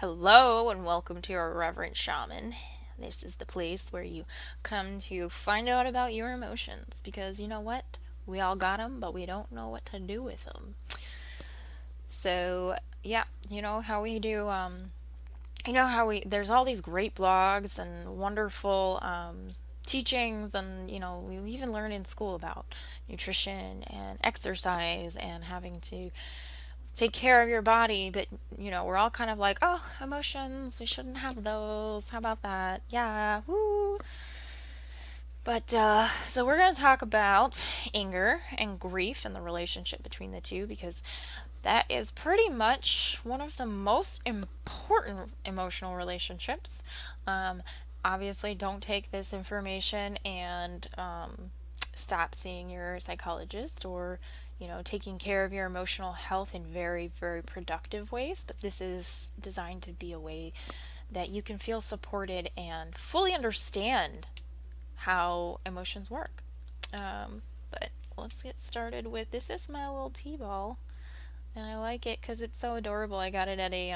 Hello and welcome to our Reverend Shaman. This is the place where you come to find out about your emotions because you know what? We all got them, but we don't know what to do with them. So, yeah, you know how we do, there's all these great blogs and wonderful teachings, and, we even learn in school about nutrition and exercise and having to take care of your body, but we're all kind of like, oh, emotions, we shouldn't have those. How about that? Yeah, woo. But so we're going to talk about anger and grief and the relationship between the two because that is pretty much one of the most important emotional relationships. Um, Obviously, don't take this information and stop seeing your psychologist or taking care of your emotional health in very, very productive ways. But this is designed to be a way that you can feel supported and fully understand how emotions work. But let's get started with this is my little tea ball, and I like it because it's so adorable. I got it at a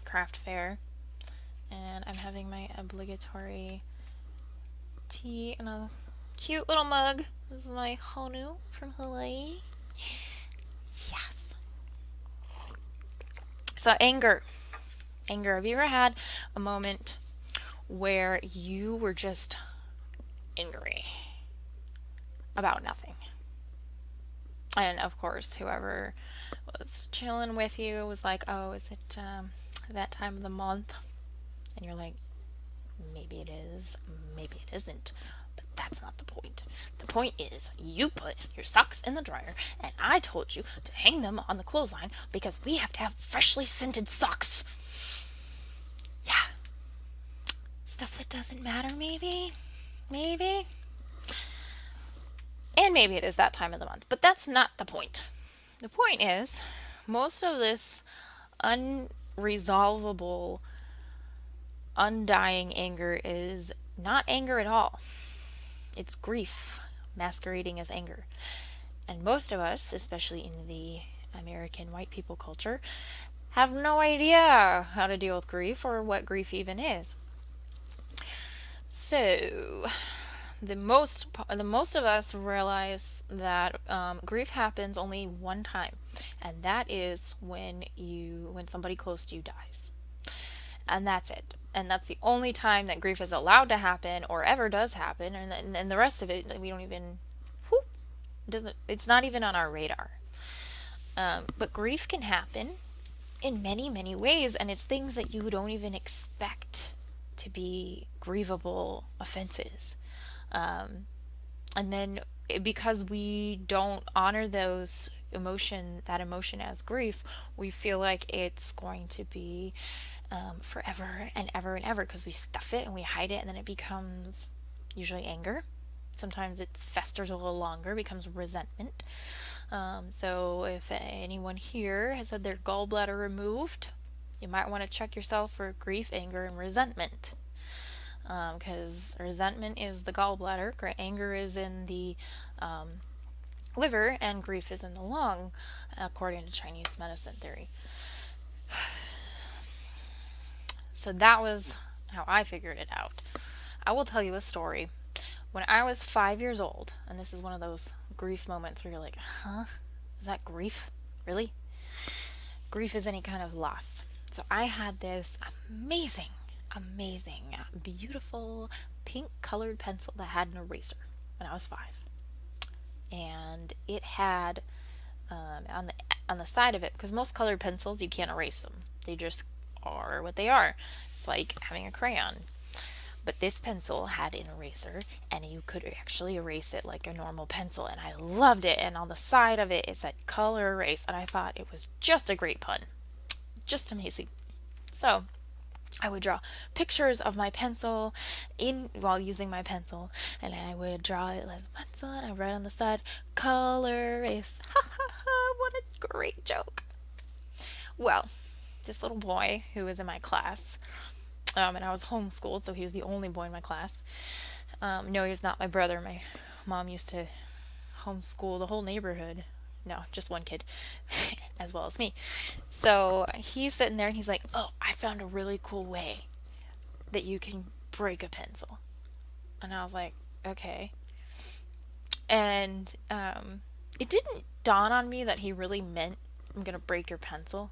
craft fair, and I'm having my obligatory tea in a cute little mug. This is my Honu from Hawaii. Yes. So anger. Anger. Have you ever had a moment where you were just angry about nothing? And of course, whoever was chilling with you was like, "Oh, is it that time of the month?" And you're like, "Maybe it is, maybe it isn't." But that's not the point. The point is, you put your socks in the dryer, and I told you to hang them on the clothesline because we have to have freshly scented socks. Yeah. Stuff that doesn't matter, maybe? Maybe? And maybe it is that time of the month. But that's not the point. The point is, most of this unresolvable, undying anger is not anger at all. It's grief masquerading as anger. And most of us, especially in the American white people culture, have no idea how to deal with grief or what grief even is. So, the most of us realize that grief happens only one time, and that is when somebody close to you dies, and that's it. And that's the only time that grief is allowed to happen or ever does happen, and the rest of it we don't even. Whoop, doesn't it's not even on our radar. But grief can happen in many, many ways, and it's things that you don't even expect to be grievable offenses. And then because we don't honor that emotion as grief, we feel like it's going to be forever and ever and ever because we stuff it and we hide it, and then it becomes usually anger. Sometimes it festers a little longer, becomes resentment. So if anyone here has had their gallbladder removed, you might want to check yourself for grief, anger, and resentment. Because resentment is the gallbladder, anger is in the liver, and grief is in the lung, according to Chinese medicine theory. So that was how I figured it out. I will tell you a story. When I was 5 years old, and this is one of those grief moments where you're like, huh? Is that grief? Really? Grief is any kind of loss. So I had this amazing, amazing, beautiful pink colored pencil that had an eraser when I was 5. And it had on the side of it, because most colored pencils you can't erase them. They just are what they are. It's like having a crayon. But this pencil had an eraser, and you could actually erase it like a normal pencil, and I loved it. And on the side of it said color erase, and I thought it was just a great pun. Just amazing. So I would draw pictures of my pencil in while using my pencil, and I would draw it like a pencil, and I write on the side color erase. Ha ha ha! What a great joke. Well, this little boy who was in my class, and I was homeschooled, so he was the only boy in my class. No, he was not my brother. My mom used to homeschool the whole neighborhood. No, just one kid. as well as me. So he's sitting there and he's like, "Oh, I found a really cool way that you can break a pencil." And I was like, "Okay." And it didn't dawn on me that he really meant, "I'm gonna break your pencil."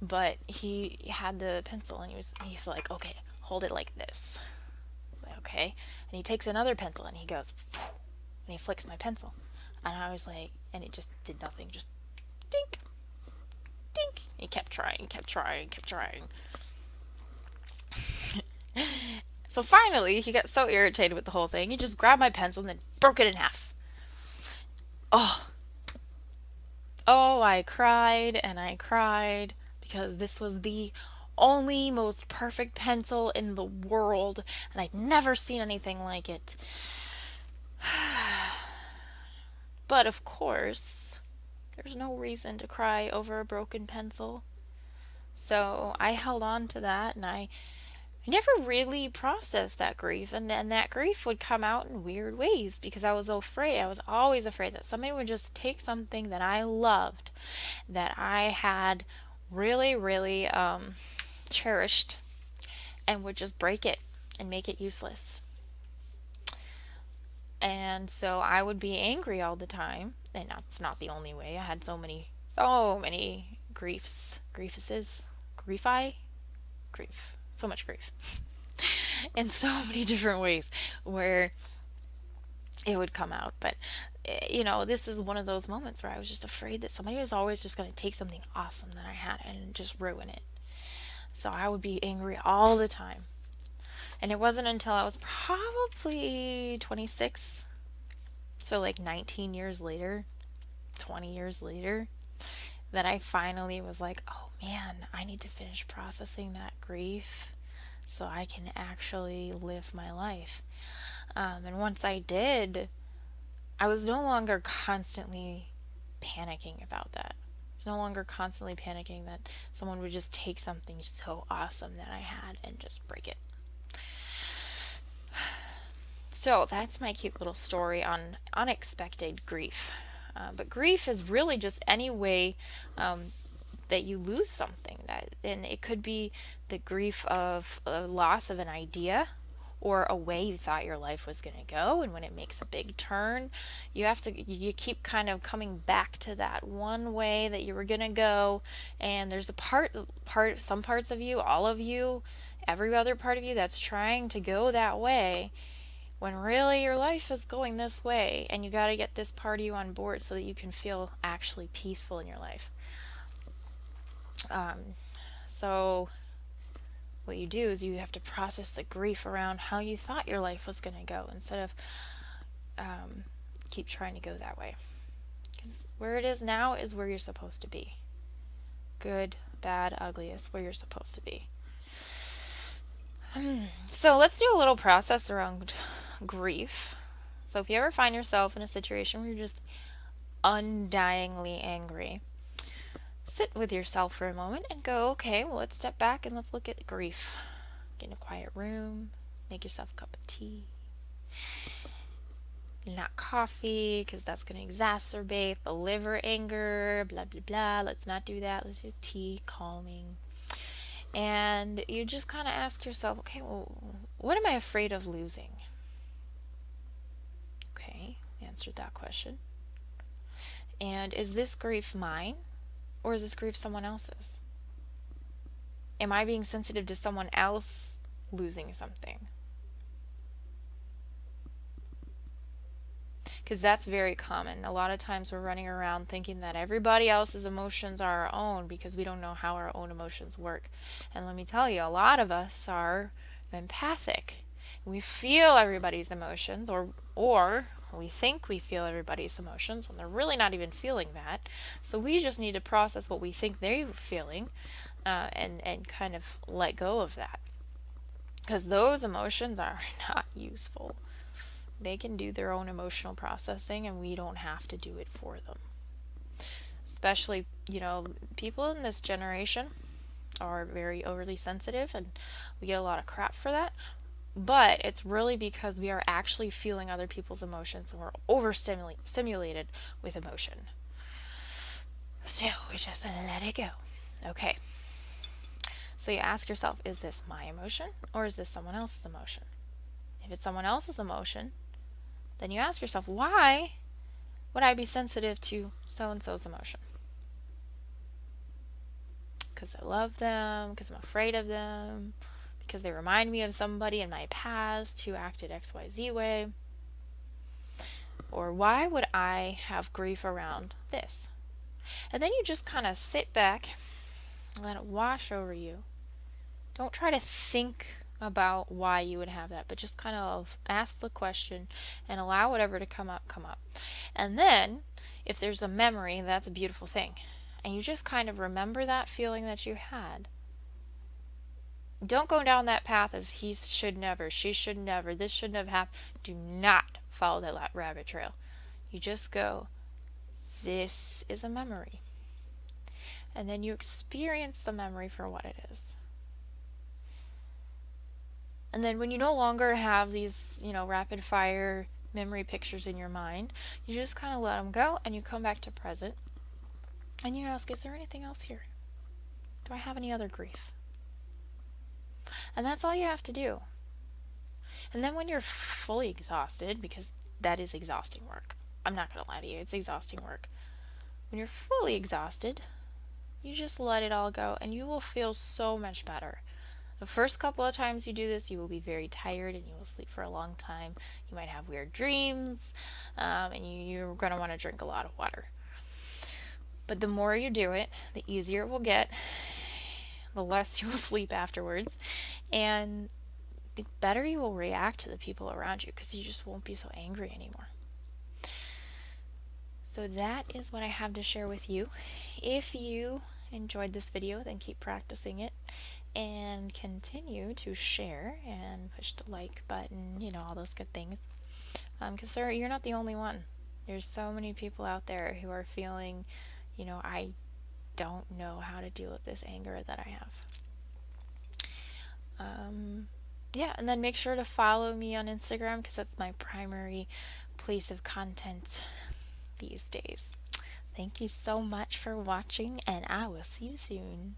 But he had the pencil and he's like, "Okay, hold it like this." Like, okay. And he takes another pencil and he goes, "Phew," and he flicks my pencil. And I was like, and it just did nothing, just dink, dink. He kept trying, kept trying, kept trying. So finally, he got so irritated with the whole thing, he just grabbed my pencil and then broke it in half. Oh, oh, I cried and I cried because this was the only most perfect pencil in the world, and I'd never seen anything like it. But of course, there's no reason to cry over a broken pencil. So I held on to that and I never really processed that grief. And then that grief would come out in weird ways because I was afraid. I was always afraid that somebody would just take something that I loved, that I had really, really cherished, and would just break it and make it useless. And so I would be angry all the time. And that's not the only way. I had so many griefuses, griefi, grief, so much grief, in so many different ways where it would come out. But, this is one of those moments where I was just afraid that somebody was always just going to take something awesome that I had and just ruin it. So I would be angry all the time. And it wasn't until I was probably 26, so like 19 years later, 20 years later, that I finally was like, oh man, I need to finish processing that grief so I can actually live my life. And once I did, I was no longer constantly panicking about that. I was no longer constantly panicking that someone would just take something so awesome that I had and just break it. So that's my cute little story on unexpected grief. But grief is really just any way that you lose something, and it could be the grief of a loss of an idea or a way you thought your life was going to go, and when it makes a big turn, you keep kind of coming back to that one way that you were going to go, and there's a some parts of you, all of you, every other part of you that's trying to go that way when really your life is going this way, and you got to get this part of you on board so that you can feel actually peaceful in your life. So what you do is you have to process the grief around how you thought your life was going to go instead of keep trying to go that way. Because where it is now is where you're supposed to be. Good, bad, ugly is where you're supposed to be. So let's do a little process around grief. So if you ever find yourself in a situation where you're just undyingly angry, sit with yourself for a moment and go, okay, well, let's step back and let's look at grief. Get in a quiet room, make yourself a cup of tea. Not coffee, because that's going to exacerbate the liver anger, blah, blah, blah. Let's not do that. Let's do tea, calming. And you just kind of ask yourself, okay, well, what am I afraid of losing? Okay, answered that question. And is this grief mine, or is this grief someone else's? Am I being sensitive to someone else losing something? Because that's very common. A lot of times we're running around thinking that everybody else's emotions are our own because we don't know how our own emotions work. And let me tell you, a lot of us are empathic. We feel everybody's emotions, or we think we feel everybody's emotions when they're really not even feeling that. So we just need to process what we think they're feeling, and kind of let go of that. Because those emotions are not useful. They can do their own emotional processing, and we don't have to do it for them. Especially, people in this generation are very overly sensitive, and we get a lot of crap for that. But it's really because we are actually feeling other people's emotions and we're overstimulated with emotion. So we just let it go. Okay. So you ask yourself, is this my emotion or is this someone else's emotion? If it's someone else's emotion, then you ask yourself, why would I be sensitive to so and so's emotion? Because I love them, because I'm afraid of them, because they remind me of somebody in my past who acted XYZ way. Or why would I have grief around this? And then you just kind of sit back and let it wash over you. Don't try to think about why you would have that, but just kind of ask the question and allow whatever to come up, come up. And then, if there's a memory, that's a beautiful thing. And you just kind of remember that feeling that you had. Don't go down that path of he should never, she should never, this shouldn't have happened. Do not follow that rabbit trail. You just go, this is a memory. And then you experience the memory for what it is. And then when you no longer have these, rapid fire memory pictures in your mind, you just kind of let them go and you come back to present. And you ask, is there anything else here? Do I have any other grief? And that's all you have to do. And then when you're fully exhausted, because that is exhausting work, I'm not going to lie to you, it's exhausting work. When you're fully exhausted, you just let it all go and you will feel so much better. The first couple of times you do this, you will be very tired and you will sleep for a long time. You might have weird dreams, and you're going to want to drink a lot of water. But the more you do it, the easier it will get, the less you will sleep afterwards, and the better you will react to the people around you because you just won't be so angry anymore. So that is what I have to share with you. If you enjoyed this video, then keep practicing it and continue to share and push the like button, all those good things. Because you're not the only one. There's so many people out there who are feeling, I don't know how to deal with this anger that I have. Yeah, and then make sure to follow me on Instagram because that's my primary place of content these days. Thank you so much for watching, and I will see you soon.